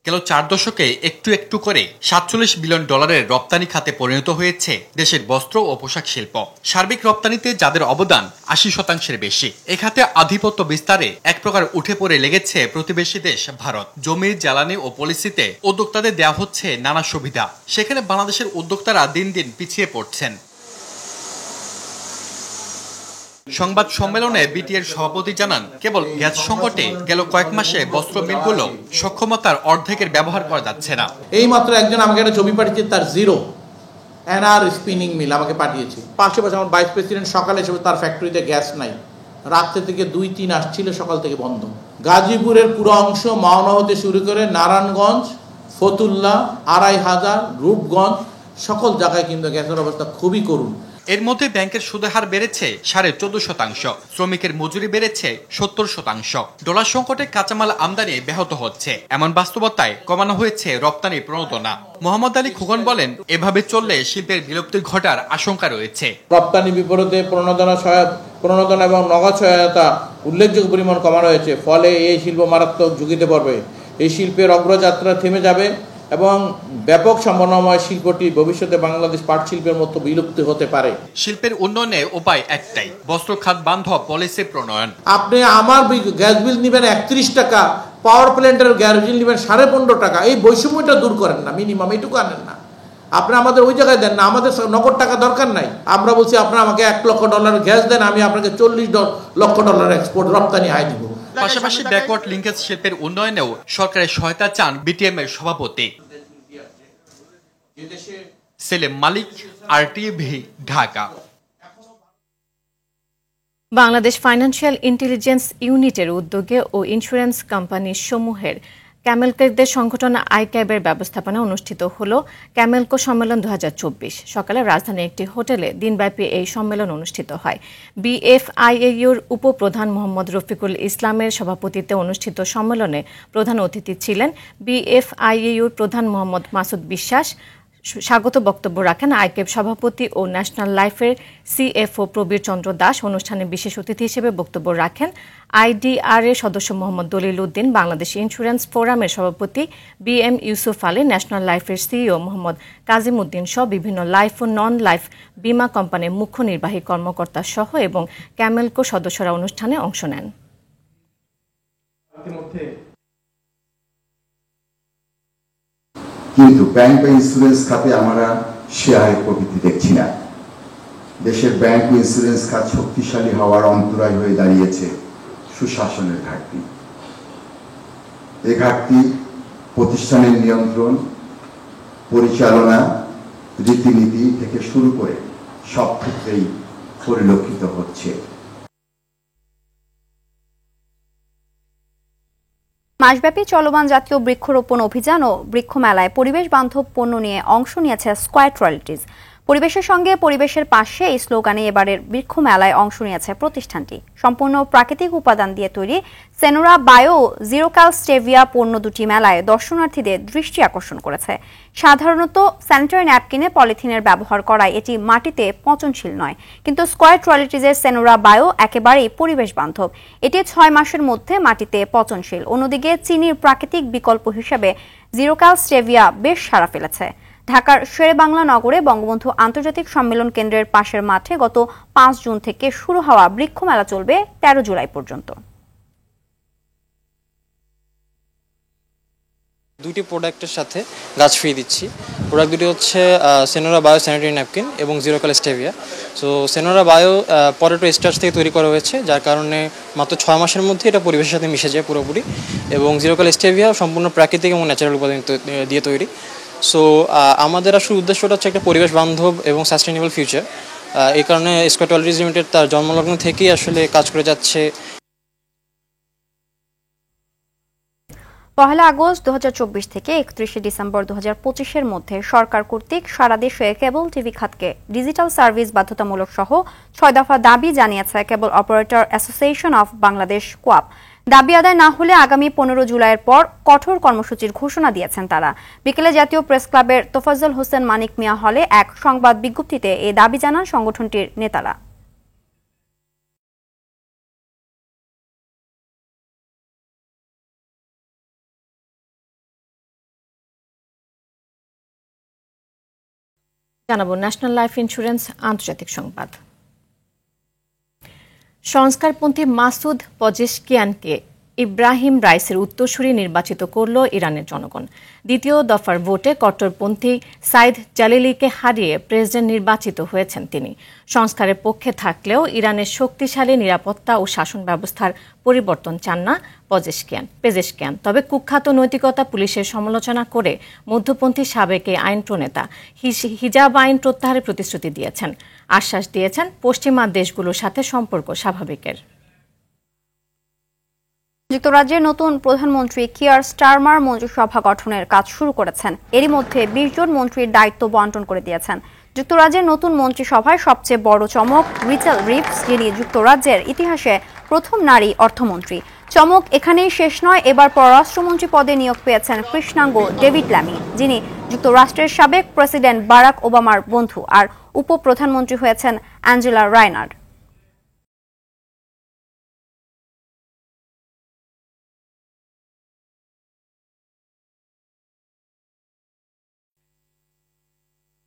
গেল 4 দশকে একটু একটু করে $47 বিলিয়ন রপ্তানি খাতে পরিণত হয়েছে দেশের বস্ত্র ও পোশাক শিল্প। সার্বিক রপ্তানিতে যাদের অবদান 80% বেশি। এ খাতে আধিপত্য বিস্তারে এক প্রকার উঠে পড়ে লেগেছে প্রতিবেশী দেশ ভারত। জমি, জ্বালানি ও পলিসিতে উদ্যোক্তাদের দেওয়া হচ্ছে নানা সুবিধা। সেখানে বাংলাদেশের উদ্যোক্তারা দিন দিন পিছিয়ে পড়ছেন। সংবাদ সম্মেলনে বিটিএর সভাপতি জানান, কেবল গ্যাস সংকটে গেল কয়েক মাসে বস্ত্র মিলগুলো সক্ষমতার অর্ধেকের ব্যবহার করা যাচ্ছে না। এই মাত্র একজন আমাকে একটা ছবি পাঠিয়েছে, তার জিরো NR স্পিনিং মিল আমাকে পাঠিয়েছে। পাশাপাশি আমার ভাইস প্রেসিডেন্ট সকালে এসে তার ফ্যাক্টরিতে গ্যাস নাই, রাত্রে থেকে 2-3 আসছিল, সকাল থেকে বন্ধ। গাজীপুরের পুরো অংশ মাওনা হতে শুরু করে নারায়ণগঞ্জ, ফতুল্লা, 2500, রূপগঞ্জ, সকল জায়গায় কিন্তু গ্যাসের অবস্থা খুবই করুণ। এর মধ্যে ব্যাংকের সুদের হার বেড়েছে 14.5%, শ্রমিকের মজুরি বেড়েছে 70%। ডলার সংকটে কাঁচামাল আমদানি ব্যাহত হচ্ছে, এমন বাস্তবতায় কমানো হয়েছে রপ্তানি প্রণোদনা। মোহাম্মদ আলী খোকন বলেন, এভাবে চললে শিল্পের বিলুপ্তি ঘটার আশঙ্কা রয়েছে। রপ্তানি বিপরীতে প্রণোদনা এবং নগদ সহায়তা উল্লেখযোগ্য পরিমাণ কমানো হয়েছে, ফলে এই শিল্প মারাত্মক ঝুঁকিতে পড়বে। এই শিল্পের অগ্রযাত্রা থেমে যাবে এবং ব্যাপক সম্ভাবনাময় শিল্পটি ভবিষ্যতে বাংলাদেশ পাট শিল্পের মতো বিলুপ্ত হতে পারে। শিল্পের উন্নয়নে উপায় একটাই, বস্ত্র খাত বান্ধব পলিসি প্রণয়ন। আপনি আমার গ্যাস বিল নেবেন 31 টাকা, পাওয়ার প্ল্যান্টের গ্যাস বিল নেবেন 15.5 টাকা, এই বৈষম্যটা দূর করেন না, মিনিমাম এইটুকু আনেন না। আপনি আমাদের ওই জায়গায় দেন না, আমাদের নগদ টাকা দরকার নাই। আমরা বলছি আপনারা আমাকে $1 লক্ষ গ্যাস দেন, আমি আপনাকে $40 লক্ষ এক্সপোর্ট রপ্তানি আয় দিব। পাশাপাশি ব্যাকওয়ার্ড লিঙ্কেজ শিল্পের উন্নয়নেও সরকারের সহায়তা চান বিটিএম এর সভাপতি Selim Malik, RTV, Dhaka. Bangladesh financial intelligence ইউনিটের উদ্যোগে ও ইন্স্যুরেন্স কোম্পানি সমূহের ক্যামেলকোদের সংগঠন আইক্যাবের ব্যবস্থাপনা অনুষ্ঠিত হলো ক্যামেলকো সম্মেলন 2024। সকালে রাজধানীর একটি হোটেলে দিনব্যাপী এই সম্মেলন অনুষ্ঠিত হয়। বিএফআইএইউর উপপ্রধান মোহাম্মদ রফিকুল ইসলামের সভাপতিত্বে অনুষ্ঠিত সম্মেলনে প্রধান অতিথি ছিলেন বিএফআইএইউর প্রধান মোহাম্মদ মাসুদ বিশ্বাস। স্বাগত বক্তব্য রাখেন আইক্যাব সভাপতি ও ন্যাশনাল লাইফের সিএফও প্রবীর চন্দ্র দাস। অনুষ্ঠানে বিশেষ অতিথি হিসেবে বক্তব্য রাখেন আইডিআর এর সদস্য মোহাম্মদ দলিল উদ্দিন, বাংলাদেশ ইন্স্যুরেন্স ফোরামের সভাপতি বিএম ইউসুফ আলী, ন্যাশনাল লাইফের সিইও মোহাম্মদ কাজিম উদ্দিন সহ বিভিন্ন লাইফ ও নন লাইফ বীমা কোম্পানির মুখ্য নির্বাহী কর্মকর্তা সহ এবং ক্যামেলকো সদস্যরা অনুষ্ঠানে অংশ নেন। কিন্তু ব্যাংক বা ইন্স্যুরেন্স খাতে আমরা শেয়ারের প্রবৃদ্ধি দেখছি না। দেশের ব্যাংক ও ইন্স্যুরেন্স খাত শক্তিশালী হওয়ার অন্তরায় হয়ে দাঁড়িয়েছে সুশাসনের ঘাটতি। এ ঘাটতি প্রতিষ্ঠানের নিয়ন্ত্রণ, পরিচালনা, রীতিনীতি থেকে শুরু করে সব ক্ষেত্রেই পরিলক্ষিত হচ্ছে। মাসব্যাপী চলমান জাতীয় বৃক্ষরোপণ অভিযান ও বৃক্ষ মেলায় পরিবেশ বান্ধব পণ্য নিয়ে অংশ নিয়েছে স্কয়ার রয়্যালটিজ। পরিবেশের সঙ্গে পরিবেশের পাশে এই স্লোগানে এবারের বৃক্ষ মেলায় অংশ নিয়েছে প্রতিষ্ঠানটি। সম্পূর্ণ প্রাকৃতিক উপাদান দিয়ে তৈরি সেনোরা বায়ো জিরোক্যাল স্টেভিয়া পণ্য দুটি মেলায় দর্শনার্থীদের দৃষ্টি আকর্ষণ করেছে। সাধারণত স্যানিটারি ন্যাপকিনে পলিথিনের ব্যবহার করায় এটি মাটিতে পচনশীল নয়, কিন্তু স্কয়ার রয়্যালটিজের সেনোরা বায়ো একেবারেই পরিবেশ বান্ধব। এটি 6 মাসের মধ্যে মাটিতে পচনশীল। অন্যদিকে চিনির প্রাকৃতিক বিকল্প হিসেবে জিরোক্যাল স্টেভিয়া বেশ সাড়া ফেলেছে। ঢাকার শেরেবাংলা নগরে বঙ্গবন্ধু আন্তর্জাতিক সম্মেলন কেন্দ্রের পাশের মাঠে গত 5 জুন থেকে শুরু হওয়া বৃক্ষ মেলা চলবে 13 জুলাই পর্যন্ত। দুটি প্রোডাক্টের সাথে গাছ ফ্রি দিচ্ছি। প্রোডাক্ট দুটি হচ্ছে সেনোরা বায়ো স্যানিটারি ন্যাপকিন এবং Zerocal stevia. So Senora bio potato starch থেকে তৈরি করা হয়েছে, যার কারণে মাত্র 6 মাসের মধ্যে এটা পরিবেশের সাথে মিশে যায় পুরোপুরি। এবং জিরোক্যাল স্টেভিয়া সম্পূর্ণ প্রাকৃতিক এবং ন্যাচারাল উপাদান দিয়ে তৈরি। সো আমাদের আসলে উদ্দেশ্যটা হচ্ছে একটা পরিবেশ বান্ধব এবং সাস্টেনেবল ফিউচার। এই কারণে স্কয়ার রয়্যালটিজ লিমিটেড তার জন্মলগ্ন থেকেই আসলে কাজ করে যাচ্ছে। 1 আগস্ট 2024 থেকে 31 ডিসেম্বর 2025-এর মধ্যে সরকার কর্তৃক সারা দেশে কেবল টিভি খাতকে ডিজিটাল সার্ভিস বাধ্যতামূলক সহ 6 দফা দাবি জানিয়েছে কেবল অপারেটর অ্যাসোসিয়েশন অফ বাংলাদেশ কোয়াপ। দাবি আদায় না হলে আগামী 15 জুলাইয়ের পর কঠোর কর্মসূচির ঘোষণা দিয়েছেন তারা। বিকেলে জাতীয় প্রেস ক্লাবের তোফাজ্জল হোসেন মানিক মিয়া হলে এক সংবাদ বিজ্ঞপ্তিতে এই দাবি জানান সংগঠনটির নেতারা। জানাবো ন্যাশনাল লাইফ ইন্স্যুরেন্স আন্তর্জাতিক সংবাদ। সংস্কারপন্থী মাসুদ পেজেশকিয়ানকে ইব্রাহিম রাইসের উত্তরসূরি নির্বাচিত করল ইরানের জনগণ। দ্বিতীয় দফার ভোটে কট্টরপন্থী সাইদ জালিলিকে হারিয়ে প্রেসিডেন্ট নির্বাচিত হয়েছেন তিনি। সংস্কারের পক্ষে থাকলেও ইরানের শক্তিশালী নিরাপত্তা ও শাসন ব্যবস্থার পরিবর্তন চান না পেজেশকিয়ান। তবে কুখ্যাত নৈতিকতা পুলিশের সমালোচনা করে মধ্যপন্থী সাবেক আইন প্রণেতা হিজাব আইন প্রত্যাহারের প্রতিশ্রুতি দিয়েছেন। আশ্বাস দিয়েছেন পশ্চিমা দেশগুলোর সাথে সম্পর্ক স্বাভাবিকের। যুক্তরাজ্যের নতুন প্রধানমন্ত্রী কিয়ার স্টারমার মন্ত্রিসভা গঠনের কাজ শুরু করেছেন। এরই মধ্যে 20 জন মন্ত্রীর দায়িত্ব বন্টন করে দিয়েছেন। যুক্তরাজ্যের নতুন মন্ত্রিসভায় সবচেয়ে বড় চমক রিচেল রিভস, যিনি যুক্তরাজ্যের ইতিহাসে প্রথম নারী অর্থমন্ত্রী। চমক এখানেই শেষ নয়, এবার পররাষ্ট্রমন্ত্রী পদে নিয়োগ পেয়েছেন কৃষ্ণাঙ্গ ডেভিড ল্যামি, যিনি যুক্তরাষ্ট্রের সাবেক প্রেসিডেন্ট বারাক ওবামার বন্ধু, আর উপপ্রধানমন্ত্রী হয়েছেন অ্যাঞ্জেলা রায়নার্ড।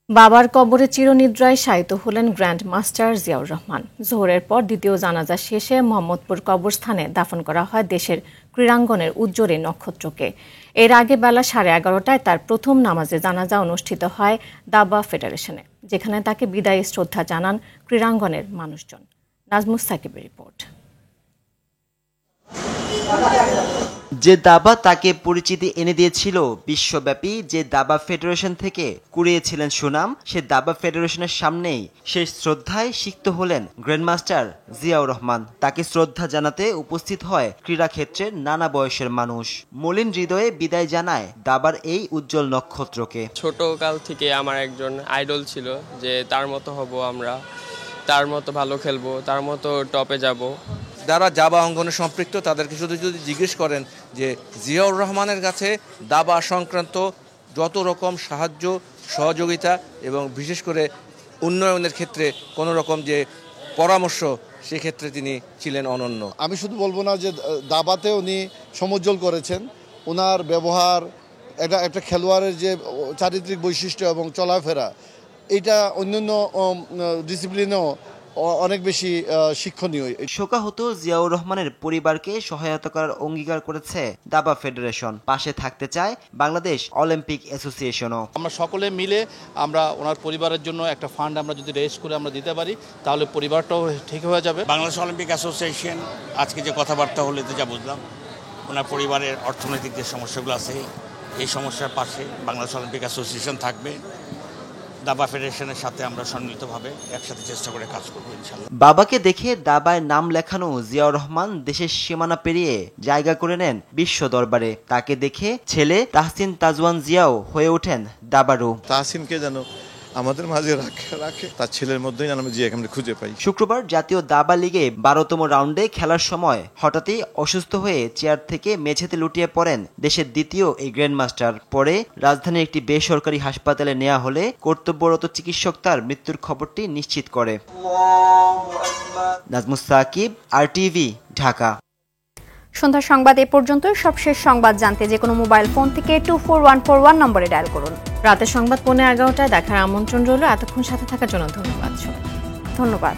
বাবার কবরে চিরনিদ্রায় শায়িত হলেন গ্র্যান্ড মাস্টার জিয়াউর রহমান। জোহরের পর দ্বিতীয় জানাজা শেষে মোহাম্মদপুর কবরস্থানে দাফন করা হয় দেশের ক্রীড়াঙ্গনের উজ্জ্বল নক্ষত্রকে। এর আগে বেলা 11:30টায় তার প্রথম নামাজে জানাজা অনুষ্ঠিত হয় দাবা ফেডারেশনে, যেখানে তাকে বিদায়ী শ্রদ্ধা জানান ক্রীড়াঙ্গনের মানুষজন। নাজমুস সাকিবের রিপোর্ট। যে দাবা তাকে পরিচিতি এনে দিয়েছিল বিশ্বব্যাপী, যে দাবা ফেডারেশন থেকে কুড়িয়েছিলেন সুনাম, সে দাবা ফেডারেশনের সামনেই শেষ শ্রদ্ধায় সিক্ত হলেন গ্র্যান্ডমাস্টার জিয়াউর রহমান। তাকে শ্রদ্ধা জানাতে উপস্থিত হয় ক্রীড়াক্ষেত্রের নানা বয়সের মানুষ। মলিন হৃদয়ে বিদায় জানায় দাবার এই উজ্জ্বল নক্ষত্রকে। ছোটকাল থেকে আমার একজন আইডল ছিল, যে তার মতো হব আমরা, তার মতো ভালো খেলবো, তার মতো টপে যাব। যারা দাবা অঙ্গনে সম্পৃক্ত তাদেরকে শুধু যদি জিজ্ঞেস করেন যে জিয়াউর রহমানের কাছে দাবা সংক্রান্ত যত রকম সাহায্য সহযোগিতা এবং বিশেষ করে উন্নয়নের ক্ষেত্রে কোনো রকম যে পরামর্শ, সেক্ষেত্রে তিনি ছিলেন অনন্য। আমি শুধু বলবো না যে দাবাতে উনি সমুজ্জ্বল করেছেন, ওনার ব্যবহার, একটা খেলোয়াড়ের যে চারিত্রিক বৈশিষ্ট্য এবং চলাফেরা, এটা অন্যান্য ডিসিপ্লিনেও অনেক বেশি শিক্ষণীয়। শোকাহত জিয়াউর রহমানের পরিবারকে সহায়তা করার অঙ্গীকার করেছে দাবা ফেডারেশন। পাশে থাকতে চায় বাংলাদেশ অলিম্পিক অ্যাসোসিয়েশনও। আমরা সকলে মিলে আমরা ওনার পরিবারের জন্য একটা ফান্ড আমরা যদি রেজ করে আমরা দিতে পারি, তাহলে পরিবারটাও ঠিক হয়ে যাবে। বাংলাদেশ অলিম্পিক অ্যাসোসিয়েশন আজকে যে কথাবার্তা হলো, এতে যা বুঝলাম, ওনার পরিবারের অর্থনৈতিক যে সমস্যাগুলো আছে, এই সমস্যার পাশে বাংলাদেশ অলিম্পিক অ্যাসোসিয়েশন থাকবে। দাবা ফেডারেশনের সাথে আমরা সম্মিলিতভাবে একসাথে চেষ্টা করে কাজ করব ইনশাআল্লাহ। বাবাকে দেখে দাবায় নাম লেখানো জিয়াউর রহমান দেশের সীমানা পেরিয়ে জায়গা করে নেন বিশ্ব দরবারে। তাকে দেখে ছেলে তাহসিন তাজওয়ান জিয়াও হয়ে ওঠেন দাবারু। তাহসিনকে যেন আমাদের মাঝে রাখে, তার ছেলের মধ্যেই যেন আমি জিয়াকে আমরা খুঁজে পাই। শুক্রবার জাতীয় দাবা লিগে 12তম রাউন্ডে খেলার সময় হঠাৎই অসুস্থ হয়ে চেয়ার থেকে মেঝেতে লুটিয়ে পড়েন দেশের দ্বিতীয় এই গ্র্যান্ডমাস্টার। পরে রাজধানীর একটি বেসরকারি হাসপাতালে নেওয়া হলে কর্তব্যরত চিকিৎসক তার মৃত্যুর খবরটি নিশ্চিত করে। নাজমুস সাকিব, RTV, ঢাকা। সন্ধ্যার সংবাদ এ পর্যন্তই। সবশেষ সংবাদ জানতে যে কোনো মোবাইল ফোন থেকে 24141 নম্বরে ডায়াল করুন। রাতের সংবাদ 11:15টায় দেখার আমন্ত্রণ রইল। এতক্ষণ সাথে থাকার জন্য ধন্যবাদ। ধন্যবাদ।